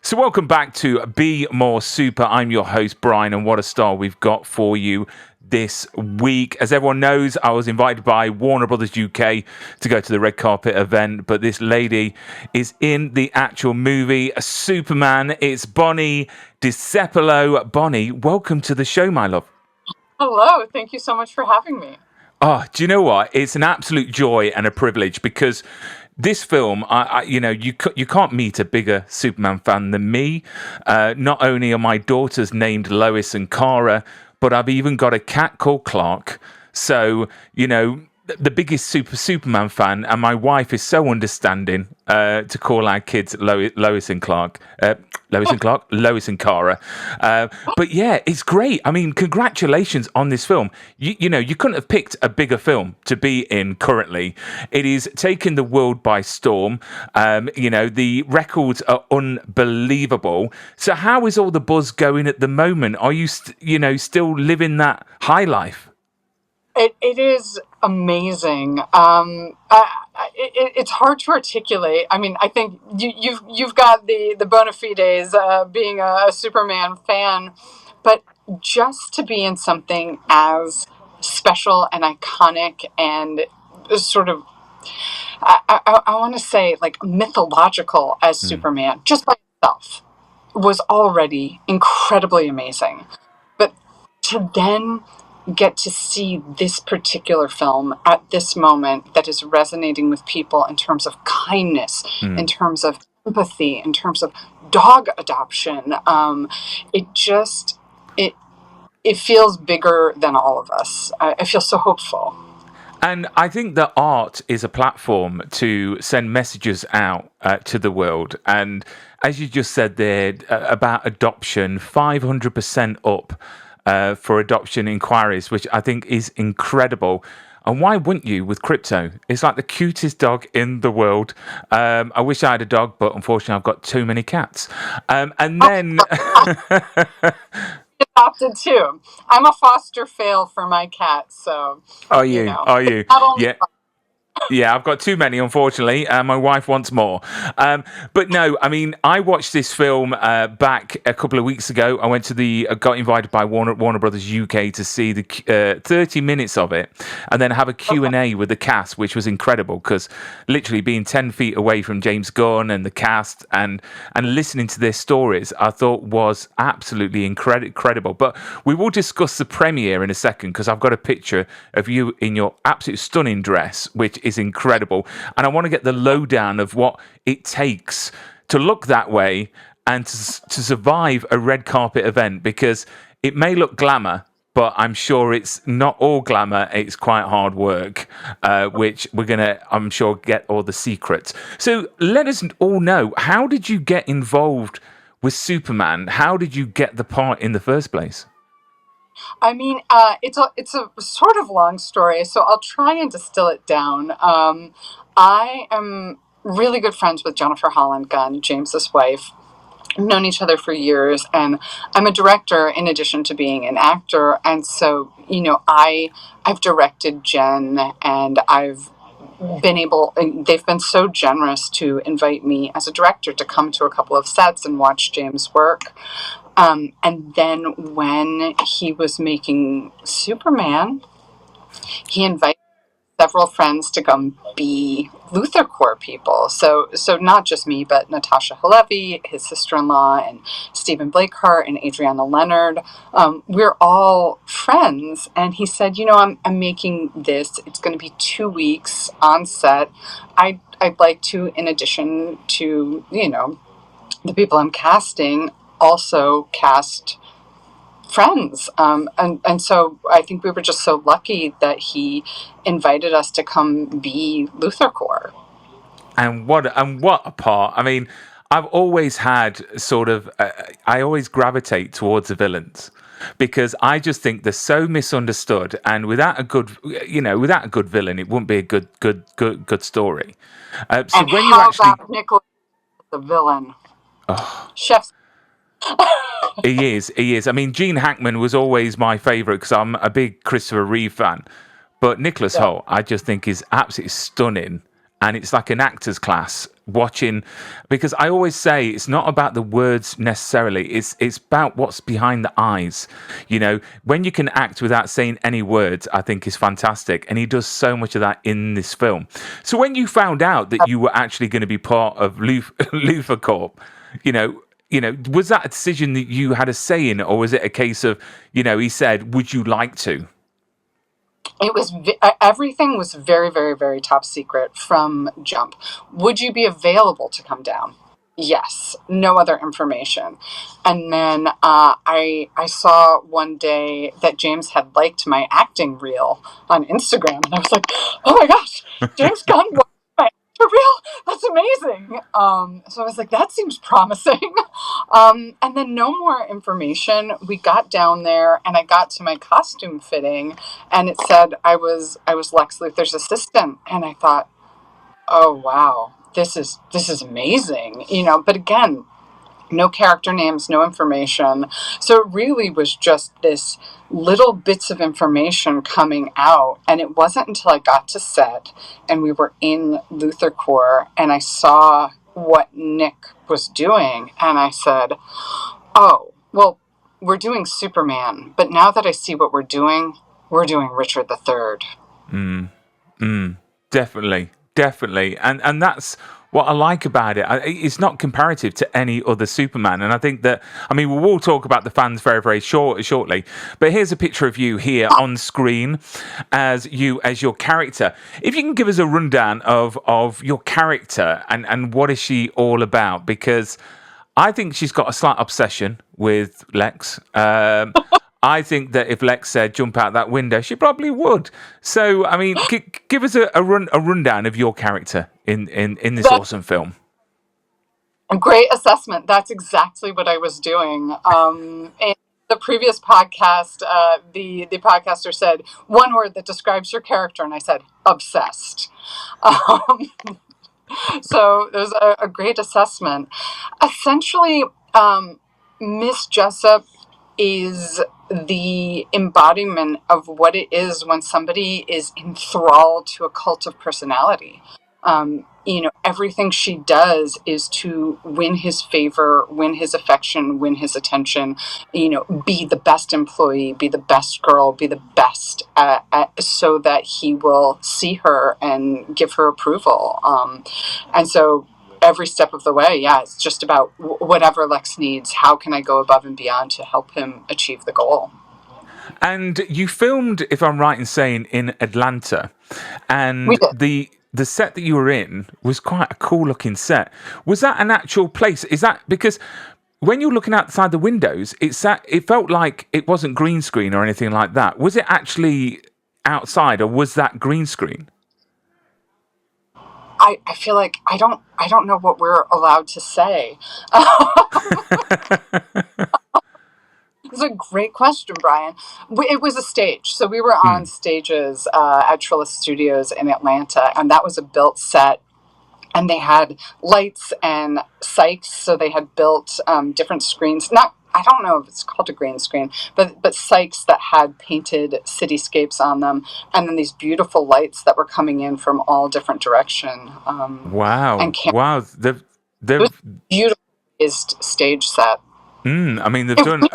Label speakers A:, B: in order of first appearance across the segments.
A: So welcome back to Be More Super. I'm your host, Brian, and what a star we've got for you this week. As everyone knows, I was invited by Warner Brothers UK to go to the red carpet event, but this lady is in the actual movie, Superman. It's Bonnie Discepolo. Bonnie, welcome to the show, my love.
B: Hello, thank you so much for having me.
A: Oh, do you know what? It's an absolute joy and a privilege because this film, you can't meet a bigger Superman fan than me. Not only are my daughters named Lois and Kara, but I've even got a cat called Clark. So, the biggest Superman fan, and my wife is so understanding to call our kids Lois and Clark. Lois and Kara. But yeah, it's great. I mean, congratulations on this film. You couldn't have picked a bigger film to be in currently. It is taking the world by storm. The records are unbelievable. So how is all the buzz going at the moment? Are you, still living that high life?
B: It is amazing. It's hard to articulate. I mean, I think you've got the bona fides being a Superman fan, but just to be in something as special and iconic and sort of, I want to say like mythological as Superman, just by itself, was already incredibly amazing. But to then get to see this particular film at this moment that is resonating with people in terms of kindness, in terms of empathy, in terms of dog adoption. It feels bigger than all of us. I feel so hopeful.
A: And I think that art is a platform to send messages out to the world. And as you just said there about adoption, 500% up for adoption inquiries, which I think is incredible. And why wouldn't you with Crypto? It's like the cutest dog in the world. I wish I had a dog, but unfortunately I've got too many cats. And then...
B: adopted too. I'm a foster fail for my cat, so...
A: Are you? Are you? Yeah. Yeah, I've got too many, unfortunately. My wife wants more. But no, I mean, I watched this film back a couple of weeks ago. I got invited by Warner Brothers UK to see the 30 minutes of it and then have a Q&A with the cast, which was incredible because literally being 10 feet away from James Gunn and the cast and listening to their stories, I thought was absolutely incredible. But we will discuss the premiere in a second because I've got a picture of you in your absolutely stunning dress, which is incredible, and I want to get the lowdown of what it takes to look that way and to survive a red carpet event, because it may look glamour, but I'm sure it's not all glamour. It's quite hard work, which we're gonna, I'm sure, get all the secrets. So let us all know, how did you get involved with Superman? How did you get the part in the first place?
B: I mean, it's a sort of long story, so I'll try and distill it down. I am really good friends with Jennifer Holland Gunn, James's wife. We've known each other for years, and I'm a director in addition to being an actor. And so, I've directed Jen, and they've been so generous to invite me as a director to come to a couple of sets and watch James work. And then when he was making Superman, he invited several friends to come be Luthor Corps people. So not just me, but Natasha Halevi, his sister-in-law, and Stephen Blakehart and Adriana Leonard. We're all friends. And he said, I'm making this. It's going to be 2 weeks on set. I'd like to, in addition to, the people I'm casting, also cast friends. And so I think we were just so lucky that he invited us to come be Luthor Corps.
A: And what a part. I mean, I've always had sort of, I always gravitate towards the villains because I just think they're so misunderstood. And without a good villain, it wouldn't be a good story.
B: So and when how about Nicholas, the villain?
A: Oh.
B: Chef's
A: He is. I mean, Gene Hackman was always my favourite because I'm a big Christopher Reeve fan. But Nicholas Hoult, I just think is absolutely stunning. and it's like an actor's class watching, because I always say it's not about the words necessarily, it's about what's behind the eyes. When you can act without saying any words, I think is fantastic, and he does so much of that in this film. So when you found out that you were actually going to be part of Luther Corp, was that a decision that you had a say in, or was it a case of, he said, would you like to?
B: It was everything was very, very, very top secret from jump. Would you be available to come down? Yes. No other information. And then I saw one day that James had liked my acting reel on Instagram, and I was like, oh my gosh, James Gunn, for real? That's amazing. So I was like, that seems promising. And then no more information. We got down there, and I got to my costume fitting, and it said I was Lex Luthor's assistant. And I thought, oh wow, this is amazing. But again, no character names, no information. So it really was just this little bits of information coming out. And it wasn't until I got to set and we were in Luthor Corps and I saw what Nick was doing. And I said, oh, well, we're doing Superman. But now that I see what we're doing Richard III.
A: Definitely. And that's what I like about it. It's not comparative to any other Superman. And I think that, we will talk about the fans very, very shortly. But here's a picture of you here on screen as your character. If you can give us a rundown of your character and what is she all about? Because I think she's got a slight obsession with Lex. I think that if Lex said jump out that window, she probably would. So, give us a rundown of your character in this awesome film.
B: A great assessment. That's exactly what I was doing. In the previous podcast, the podcaster said one word that describes your character, and I said obsessed. So there's a great assessment. Essentially, Miss Jessop is the embodiment of what it is when somebody is enthralled to a cult of personality. Everything she does is to win his favor, win his affection, win his attention, be the best employee, be the best girl, be the best so that he will see her and give her approval. And so every step of the way, it's just about whatever Lex needs. How can I go above and beyond to help him achieve the goal?
A: And you filmed, if I'm right in saying, in Atlanta, and the set that you were in was quite a cool looking set. Was that an actual place? Is that because when you're looking outside the windows, it felt like it wasn't green screen or anything like that. Was it actually outside, or was that green screen?
B: I feel like I don't know what we're allowed to say. It's a great question, Brian. It was a stage. So we were on stages at Trilla Studios in Atlanta, and that was a built set. And they had lights and sights, so they had built different screens. I don't know if it's called a green screen, but sights that had painted cityscapes on them, and then these beautiful lights that were coming in from all different direction.
A: Wow! Wow! They've
B: beautiful stage set.
A: They've done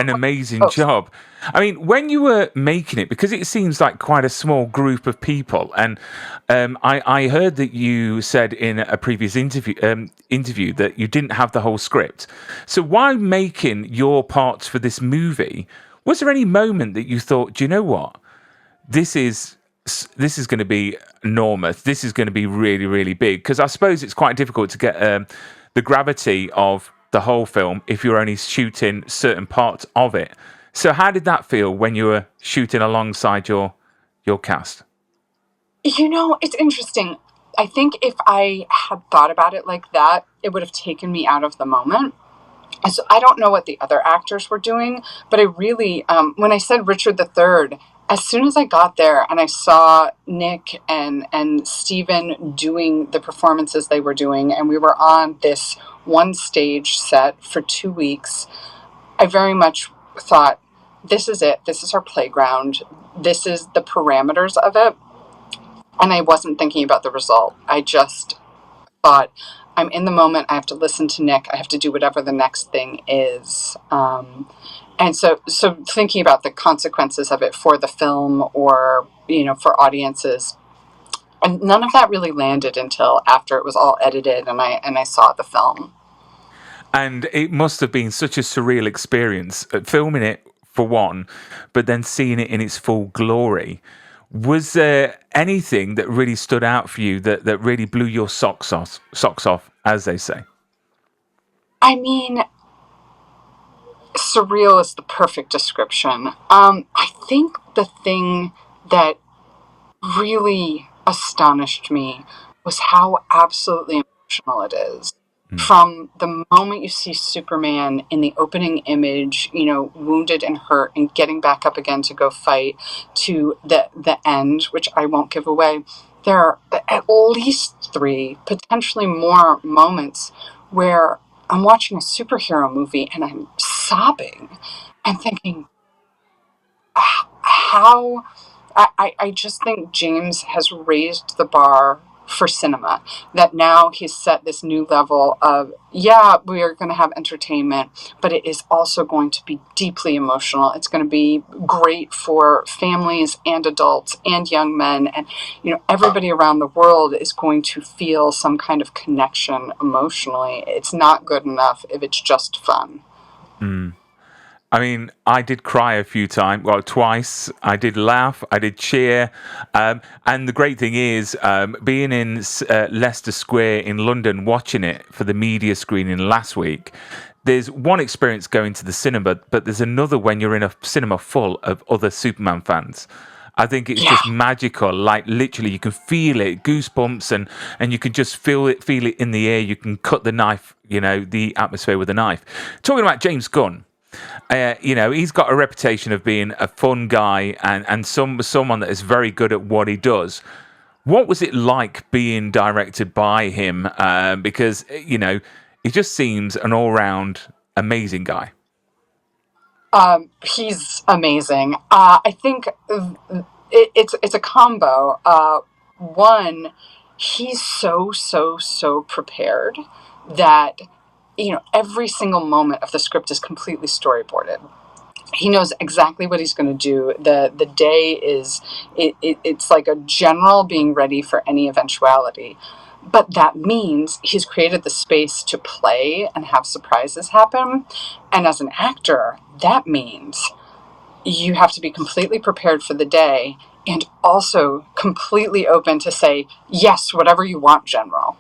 A: an amazing job. When you were making it, because it seems like quite a small group of people, and I heard that you said in a previous interview that you didn't have the whole script. So while making your parts for this movie, was there any moment that you thought, do you know what? This is going to be enormous. This is going to be really, really big. Because I suppose it's quite difficult to get the gravity of the whole film if you're only shooting certain parts of it. So how did that feel when you were shooting alongside your cast?
B: It's interesting. I think if I had thought about it like that, it would have taken me out of the moment. And so I don't know what the other actors were doing, but I really, when I said Richard III, as soon as I got there and I saw Nick and Steven doing the performances they were doing, and we were on this one stage set for 2 weeks, I very much thought, this is it. This is our playground. This is the parameters of it. and I wasn't thinking about the result. I just thought, I'm in the moment. I have to listen to Nick. I have to do whatever the next thing is. And so thinking about the consequences of it for the film, or, for audiences, and none of that really landed until after it was all edited and I saw the film.
A: And it must have been such a surreal experience, filming it for one, but then seeing it in its full glory. Was there anything that really stood out for you that really blew your socks off, as they say?
B: I mean, surreal is the perfect description. I think the thing that really astonished me was how absolutely emotional it is.
A: Mm.
B: From the moment you see Superman in the opening image, wounded and hurt and getting back up again to go fight, to the end, which I won't give away, there are at least 3, potentially more moments where I'm watching a superhero movie and I'm sobbing and thinking, how I just think James has raised the bar for cinema, that now he's set this new level of, yeah, we are going to have entertainment, but it is also going to be deeply emotional. It's going to be great for families and adults and young men, and everybody around the world is going to feel some kind of connection emotionally. It's not good enough if it's just fun.
A: Mm. I mean, I did cry a few times, well, twice. I did laugh, I did cheer. And the great thing is, being in Leicester Square in London, watching it for the media screening last week, there's one experience going to the cinema, but there's another when you're in a cinema full of other Superman fans. I think it's
B: Yeah.
A: just magical. Like literally, you can feel it, goosebumps, and you can just feel it in the air. You can cut the knife, the atmosphere with a knife. Talking about James Gunn. He's got a reputation of being a fun guy and someone that is very good at what he does. What was it like being directed by him? Because he just seems an all-round amazing guy.
B: He's amazing. I think it's a combo. One, he's so prepared that every single moment of the script is completely storyboarded. He knows exactly what he's going to do. The day is it's like a general being ready for any eventuality. But that means he's created the space to play and have surprises happen. And as an actor, that means you have to be completely prepared for the day and also completely open to say, yes, whatever you want, General.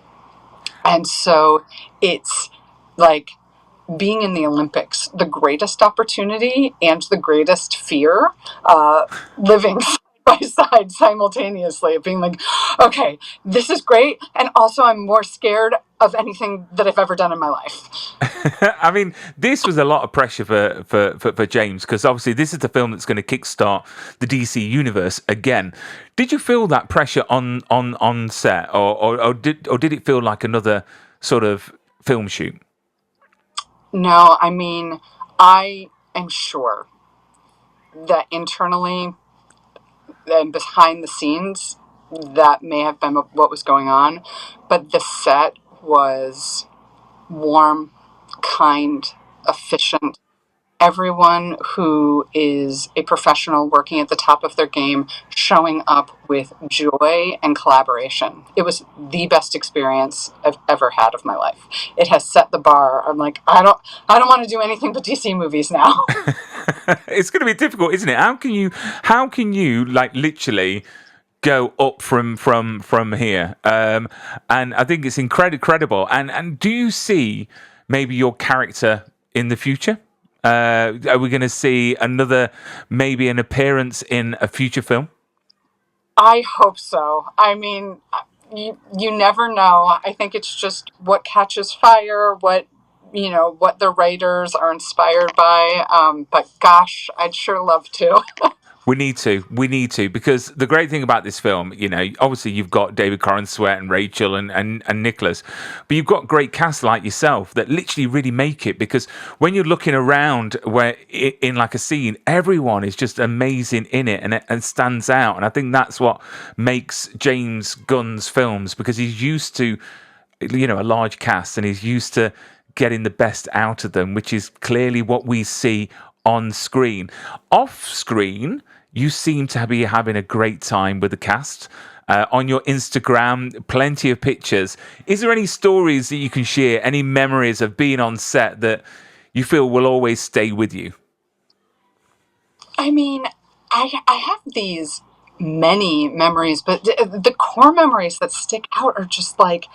B: And so it's like being in the Olympics, the greatest opportunity and the greatest fear, living side by side simultaneously, being like, okay, this is great. And also I'm more scared of anything that I've ever done in my life.
A: I mean, this was a lot of pressure for James, because obviously this is the film that's going to kickstart the DC universe again. Did you feel that pressure on set, or did it feel like another sort of film shoot?
B: No, I mean, I am sure that internally and behind the scenes, that may have been what was going on, but the set was warm, kind, efficient. Everyone who is a professional working at the top of their game, showing up with joy and collaboration. It was the best experience I've ever had of my life. It has set the bar. I'm like, I don't want to do anything but DC movies now.
A: It's going to be difficult, isn't it? How can you like literally go up from here? And I think it's incredible. And do you see maybe your character in the future? Are we going to see maybe an appearance in a future film?
B: I hope so. I mean, you never know. I think it's just what catches fire, what the writers are inspired by. But gosh, I'd sure love to.
A: We need to, because the great thing about this film, obviously you've got David Corenswet and Rachel and Nicholas, but you've got great cast like yourself that literally really make it. Because when you're looking around where in like a scene, everyone is just amazing in it and stands out. And I think that's what makes James Gunn's films, because he's used to, a large cast, and he's used to getting the best out of them, which is clearly what we see on screen. Off screen, you seem to be having a great time with the cast. On your Instagram, plenty of pictures. Is there any stories that you can share, any memories of being on set that you feel will always stay with you?
B: I mean, I have these many memories, but the core memories that stick out are just like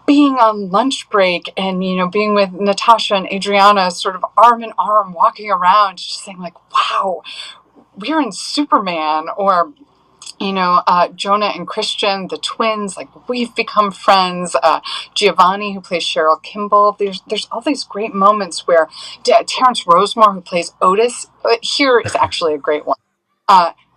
B: being on lunch break and, being with Natasha and Adriana sort of arm in arm walking around, just saying like, wow, we're in Superman. Or, Jonah and Christian, the twins, like we've become friends. Giovanni, who plays Cheryl Kimball. There's all these great moments where Terrence Rosemore, who plays Otis, here is actually a great one.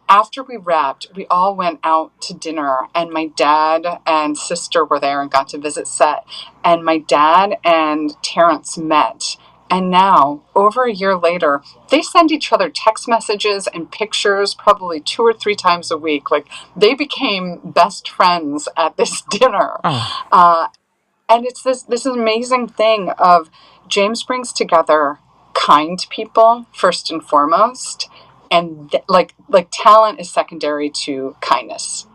B: After we wrapped, we all went out to dinner, and my dad and sister were there and got to visit set. And my dad and Terrence met. And now, over a year later, they send each other text messages and pictures probably 2 or 3 times a week. Like, they became best friends at this dinner.
A: Oh.
B: And it's this amazing thing of James brings together kind people, first and foremost, and like talent is secondary to kindness.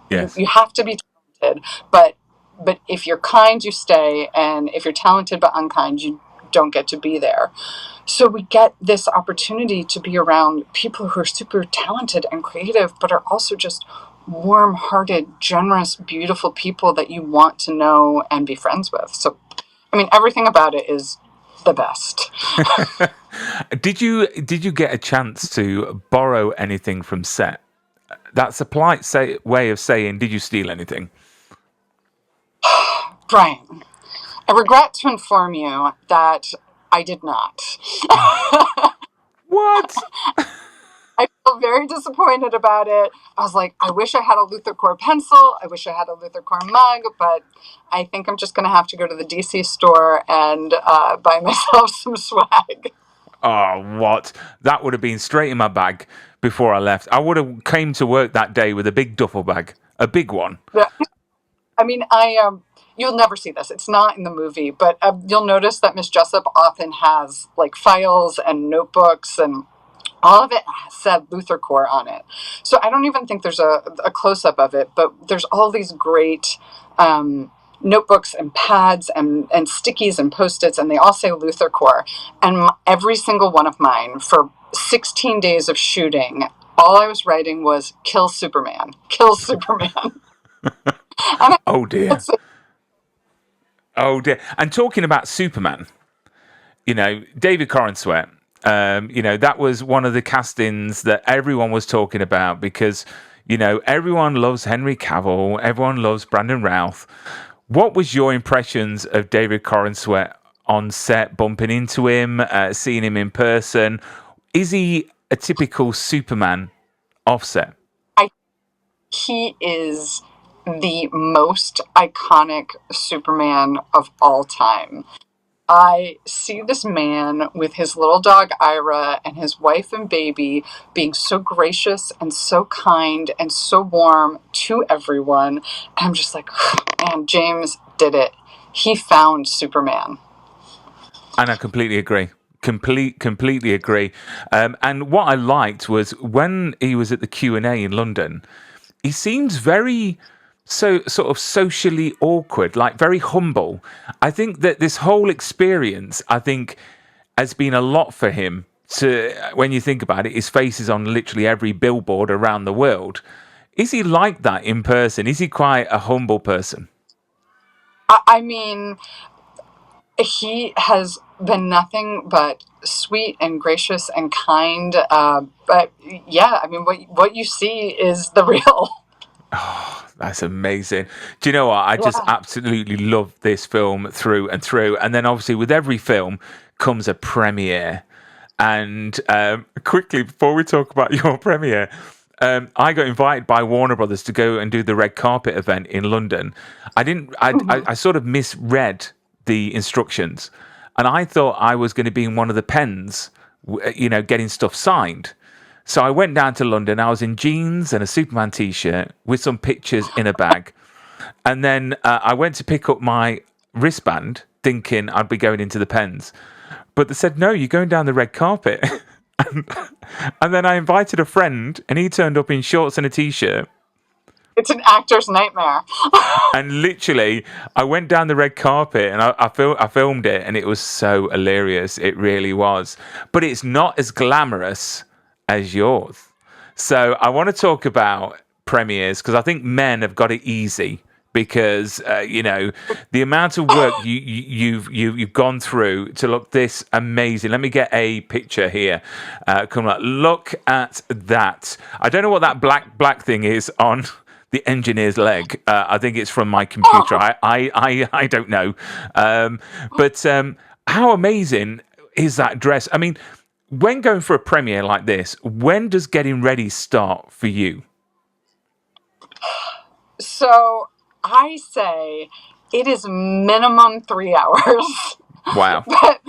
A: Yes.
B: You have to be talented, but if you're kind, you stay, and if you're talented but unkind, you don't get to be there. So we get this opportunity to be around people who are super talented and creative, but are also just warm-hearted, generous, beautiful people that you want to know and be friends with. So, I mean, everything about it is the best.
A: Did you get a chance to borrow anything from set? That's a polite way of saying, did you steal anything?
B: Brian, I regret to inform you that I did not.
A: What?
B: I feel very disappointed about it. I was like, I wish I had a Luther Core pencil. I wish I had a Luther Core mug, but I think I'm just going to have to go to the DC store and buy myself some swag.
A: Oh, what? That would have been straight in my bag before I left. I would have came to work that day with a big duffel bag, a big one.
B: Yeah. I mean, you'll never see this. It's not in the movie, but you'll notice that Miss Jessop often has like files and notebooks, and all of it said Luther Core on it. So I don't even think there's a close-up of it, but there's all these great notebooks and pads and stickies and Post-its, and they all say Luther Core. And every single one of mine, for 16 days of shooting, all I was writing was kill Superman, kill Superman.
A: Oh dear. Oh dear. And talking about Superman, David Corenswet, that was one of the castings that everyone was talking about, because, everyone loves Henry Cavill, everyone loves Brandon Routh. What was your impressions of David Corenswet on set, bumping into him, seeing him in person? Is he a typical Superman offset?
B: He is the most iconic Superman of all time. I see this man with his little dog Ira and his wife and baby being so gracious and so kind and so warm to everyone. And I'm just like, man, James did it. He found Superman.
A: And I completely agree. Completely agree. And what I liked was when he was at the Q&A in London, he seems very sort of socially awkward, like very humble. I think that this whole experience, has been a lot for him. When you think about it, his face is on literally every billboard around the world. Is he like that in person? Is he quite a humble person?
B: I mean, he has been nothing but sweet and gracious and kind. But yeah, I mean, what you see is the real.
A: Oh, that's amazing. Do you know what? I just absolutely love this film through and through. And then obviously with every film comes a premiere. And quickly, before we talk about your premiere, I got invited by Warner Brothers to go and do the red carpet event in London. I didn't. I sort of misread the instructions, and I thought I was going to be in one of the pens, getting stuff signed. So I went down to London. I was in jeans and a Superman t-shirt with some pictures in a bag. And then I went to pick up my wristband thinking I'd be going into the pens. But they said, no, you're going down the red carpet. And then I invited a friend and he turned up in shorts and a t-shirt.
B: It's an actor's nightmare.
A: And literally, I went down the red carpet and I filmed it, and it was so hilarious. It really was. But it's not as glamorous as yours. So I want to talk about premieres because I think men have got it easy because the amount of work you've gone through to look this amazing. Let me get a picture here. Come on, look at that. I don't know what that black thing is on the engineer's leg. I think it's from my computer. I don't know. But how amazing is that dress? I mean, when going for a premiere like this, when does getting ready start for you?
B: So I say it is minimum 3 hours.
A: Wow.
B: But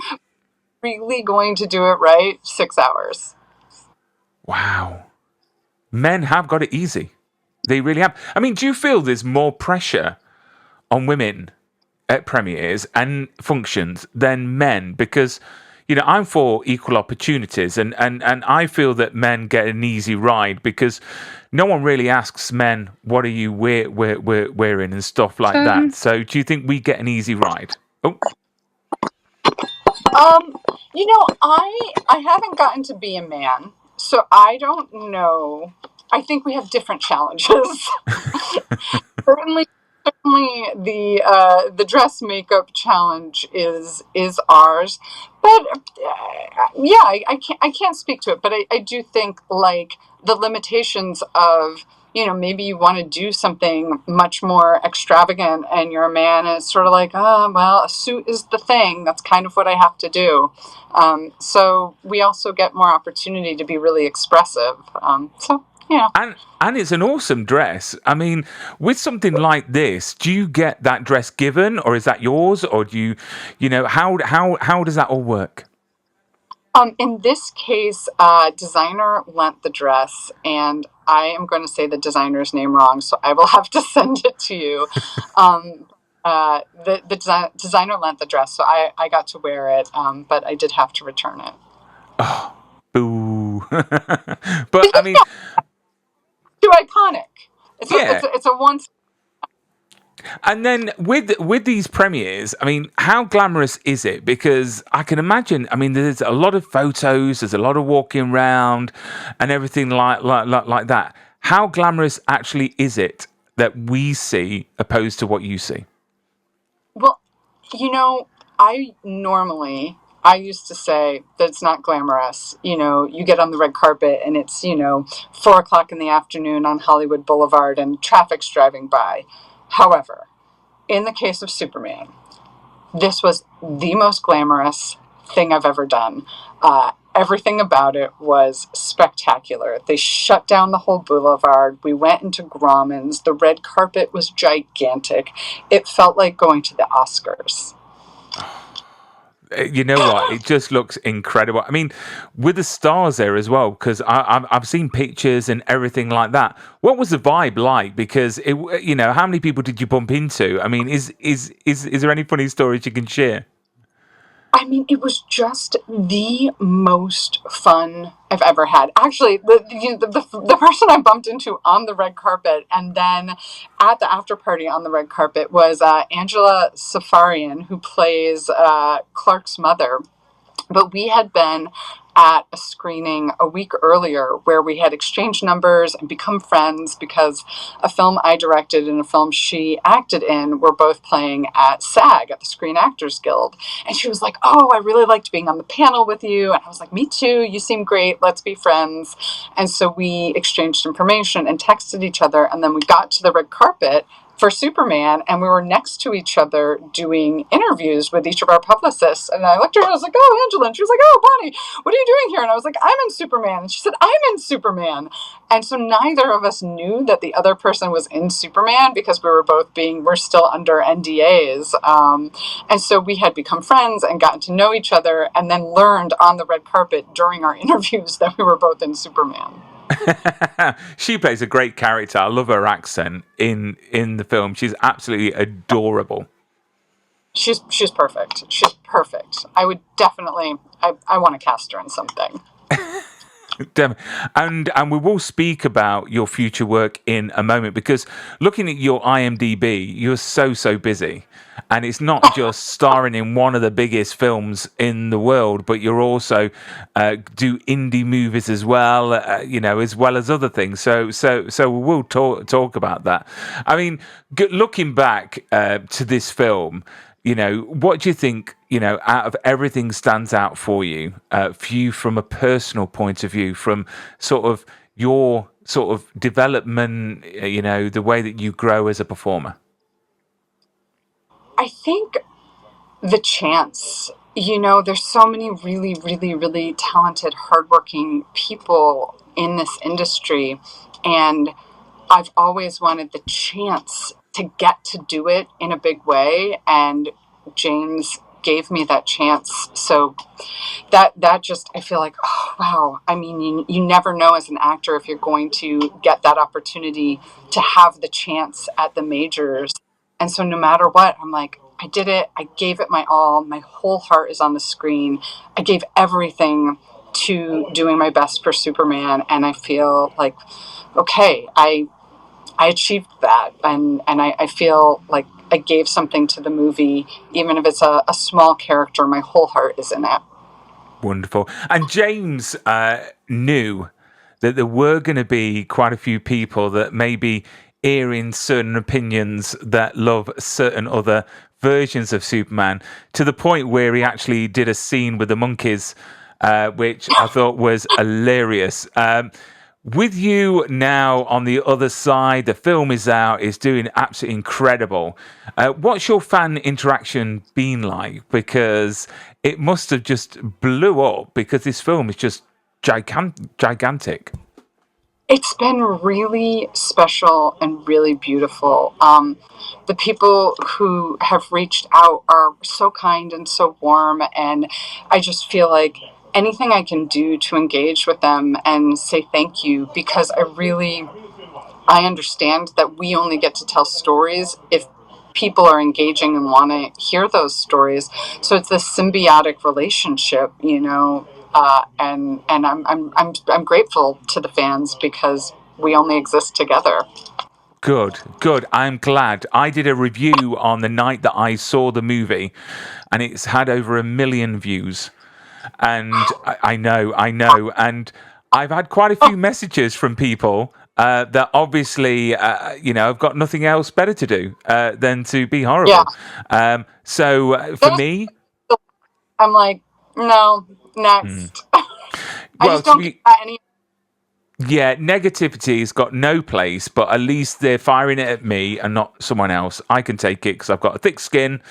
B: really going to do it right, 6 hours.
A: Wow. Men have got it easy. They really have. I mean, do you feel there's more pressure on women at premieres and functions than men? Because, I'm for equal opportunities, and I feel that men get an easy ride because no one really asks men, what are you wearing and stuff like that. So do you think we get an easy ride? Oh.
B: I haven't gotten to be a man, so I don't know. I think we have different challenges. certainly the dress makeup challenge is ours, but I can't speak to it, but I do think like the limitations of maybe you want to do something much more extravagant and you're a man and it's sort of like, oh, well, a suit is the thing. That's kind of what I have to do. So we also get more opportunity to be really expressive. Yeah.
A: And it's an awesome dress. I mean, with something like this, do you get that dress given or is that yours? Or do how does that all work?
B: In this case, designer lent the dress, and I am going to say the designer's name wrong, so I will have to send it to you. The designer lent the dress, so I got to wear it, but I did have to return it.
A: Oh, boo. But, I mean...
B: Too iconic. It's a once...
A: And then with these premieres, I mean, how glamorous is it? Because I can imagine, I mean, there's a lot of photos, there's a lot of walking around and everything like that. How glamorous actually is it that we see opposed to what you see?
B: Well, I used to say that it's not glamorous. You get on the red carpet and it's, 4:00 in the afternoon on Hollywood Boulevard and traffic's driving by. However, in the case of Superman, this was the most glamorous thing I've ever done. Everything about it was spectacular. They shut down the whole boulevard. We went into Grauman's. The red carpet was gigantic. It felt like going to the Oscars.
A: You know what? It just looks incredible. I mean, with the stars there as well, because I've seen pictures and everything like that. What was the vibe like? Because how many people did you bump into? I mean, is there any funny stories you can share?
B: I mean, it was just the most fun I've ever had. Actually, the person I bumped into on the red carpet and then at the after party on the red carpet was Angela Safarian, who plays Clark's mother. But we had been at a screening a week earlier where we had exchanged numbers and become friends because a film I directed and a film she acted in were both playing at SAG, at the Screen Actors Guild. And she was like, oh, I really liked being on the panel with you. And I was like, me too. You seem great. Let's be friends. And so we exchanged information and texted each other. And then we got to the red carpet for Superman, and we were next to each other doing interviews with each of our publicists. And I looked at her, I was like, "Oh, Angela." And she was like, "Oh, Bonnie, what are you doing here?" And I was like, "I'm in Superman." And she said, "I'm in Superman." And so neither of us knew that the other person was in Superman because we're still under NDAs. And so we had become friends and gotten to know each other, and then learned on the red carpet during our interviews that we were both in Superman.
A: She plays a great character. I love her accent in the film. She's absolutely adorable.
B: She's perfect. She's perfect. I would definitely. I want to cast her in something.
A: And we will speak about your future work in a moment, because looking at your IMDb, you're so busy, and it's not just starring in one of the biggest films in the world, but you're also do indie movies as well, as well as other things. So we will talk about that. I mean, looking back to this film, what do you think, out of everything stands out for you from a personal point of view, from sort of your sort of development, the way that you grow as a performer?
B: I think the chance. There's so many really, really, really talented, hardworking people in this industry. And I've always wanted the chance to get to do it in a big way. And James gave me that chance. So that just, I feel like, oh, wow. I mean, you never know as an actor if you're going to get that opportunity to have the chance at the majors. And so no matter what, I'm like, I did it. I gave it my all. My whole heart is on the screen. I gave everything to doing my best for Superman. And I feel like, okay, I achieved that. And I feel like I gave something to the movie, even if it's a small character. My whole heart is in it.
A: Wonderful. And James knew that there were going to be quite a few people that maybe airing certain opinions that love certain other versions of Superman, to the point where he actually did a scene with the monkeys, which I thought was hilarious. With you now on the other side, the film is out, it's doing absolutely incredible. What's your fan interaction been like? Because it must have just blew up, because this film is just gigantic.
B: It's been really special and really beautiful. The people who have reached out are so kind and so warm, and I just feel like anything I can do to engage with them and say thank you, because I understand that we only get to tell stories if people are engaging and want to hear those stories. So it's this symbiotic relationship, and I'm grateful to the fans, because we only exist together.
A: Good. I'm glad. I did a review on the night that I saw the movie, and it's had over 1 million views. And I know. And I've had quite a few messages from people that obviously, have got nothing else better to do than to be horrible.
B: Yeah.
A: So for me,
B: I'm like, no, next. I just don't get any.
A: Yeah, negativity's got no place, but at least they're firing it at me and not someone else. I can take it because I've got a thick skin.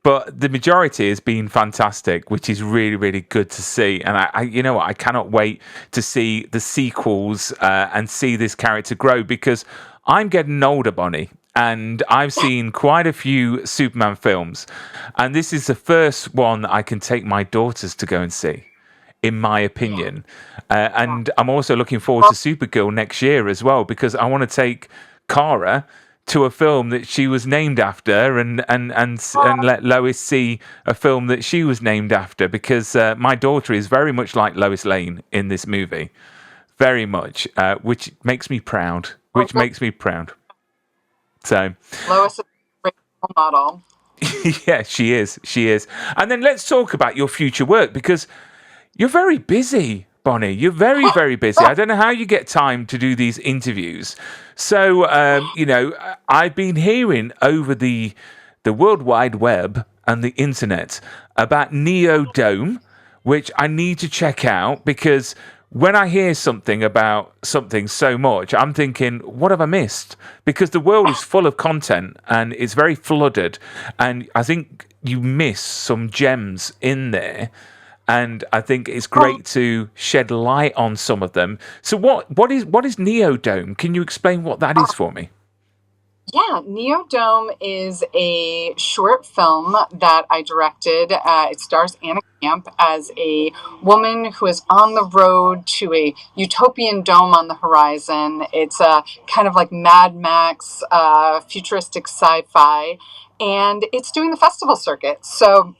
A: But the majority has been fantastic, which is really, really good to see. And I cannot wait to see the sequels and see this character grow, because I'm getting older, Bonnie, and I've seen quite a few Superman films. And this is the first one that I can take my daughters to go and see, in my opinion. And I'm also looking forward to Supergirl next year as well, because I want to take Kara to a film that she was named after, and let Lois see a film that she was named after, because my daughter is very much like Lois Lane in this movie. Very much, which makes me proud. So
B: Lois is a great role model.
A: Yeah, she is. And then let's talk about your future work, because you're very busy, Bonnie. You're very, very busy. I don't know how you get time to do these interviews. So, I've been hearing over the World Wide Web and the internet about Neo Dome, which I need to check out, because when I hear something about something so much, I'm thinking, what have I missed? Because the world is full of content and it's very flooded. And I think you miss some gems in there. And I think it's great to shed light on some of them. So what is Neodome? Can you explain what that is for me?
B: Yeah, Neodome is a short film that I directed. It stars Anna Camp as a woman who is on the road to a utopian dome on the horizon. It's a kind of like Mad Max, futuristic sci-fi, and it's doing the festival circuit. So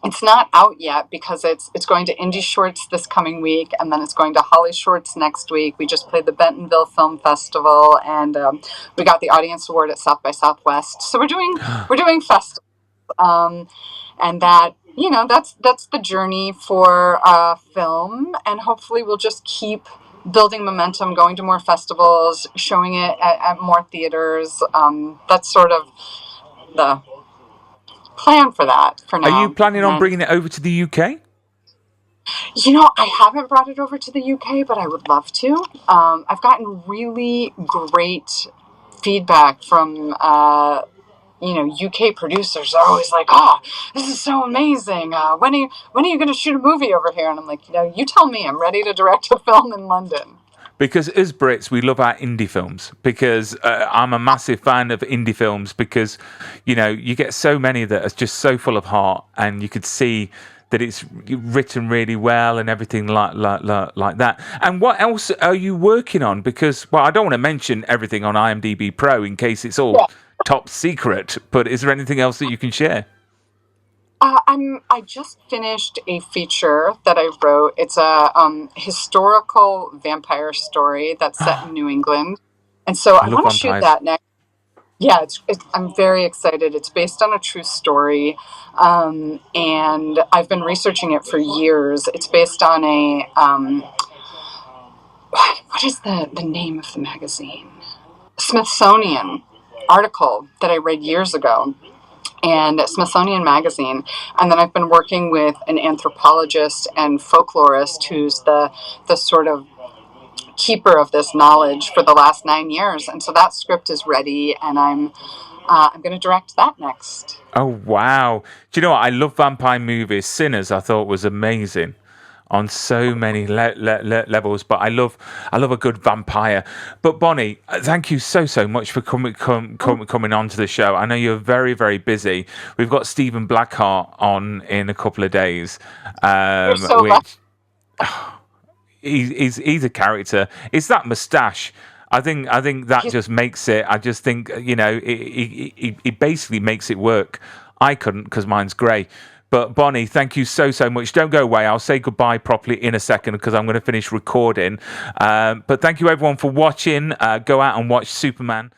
B: it's not out yet because it's going to Indie Shorts this coming week, and then it's going to Holly Shorts next week. We just played the Bentonville Film Festival, and we got the audience award at South by Southwest. So we're doing festivals, and that that's the journey for film, and hopefully we'll just keep building momentum, going to more festivals, showing it at more theaters. That's sort of the plan for that for now.
A: Are you planning on bringing it over to the UK?
B: I haven't brought it over to the UK, but I would love to. I've gotten really great feedback from UK producers. Are always like, "Oh, this is so amazing. When are you going to shoot a movie over here?" And I'm like, you tell me. I'm ready to direct a film in London.
A: Because as Brits, we love our indie films. Because I'm a massive fan of indie films. Because you get so many that are just so full of heart, and you could see that it's written really well and everything like that. And what else are you working on? Because I don't want to mention everything on IMDb Pro in case it's all top secret. But is there anything else that you can share?
B: I just finished a feature that I wrote. It's a historical vampire story that's set in New England, and so I want to shoot that next. Yeah, I'm very excited. It's based on a true story, and I've been researching it for years. It's based on a what is the name of the magazine? Smithsonian article that I read years ago. And Smithsonian Magazine. And then I've been working with an anthropologist and folklorist who's the sort of keeper of this knowledge for the last 9 years. And so that script is ready, and I'm going to direct that next.
A: Oh, wow. Do you know what? I love vampire movies. Sinners, I thought, was amazing on so many levels, but I love a good vampire. But Bonnie, thank you so much for coming on to the show. I know you're very, very busy. We've got Stephen Blackheart on in a couple of days, which he's a character. It's that moustache. I think that just makes it. I just think he basically makes it work. I couldn't because mine's grey. But Bonnie, thank you so much. Don't go away. I'll say goodbye properly in a second because I'm going to finish recording. But thank you everyone for watching. Go out and watch Superman.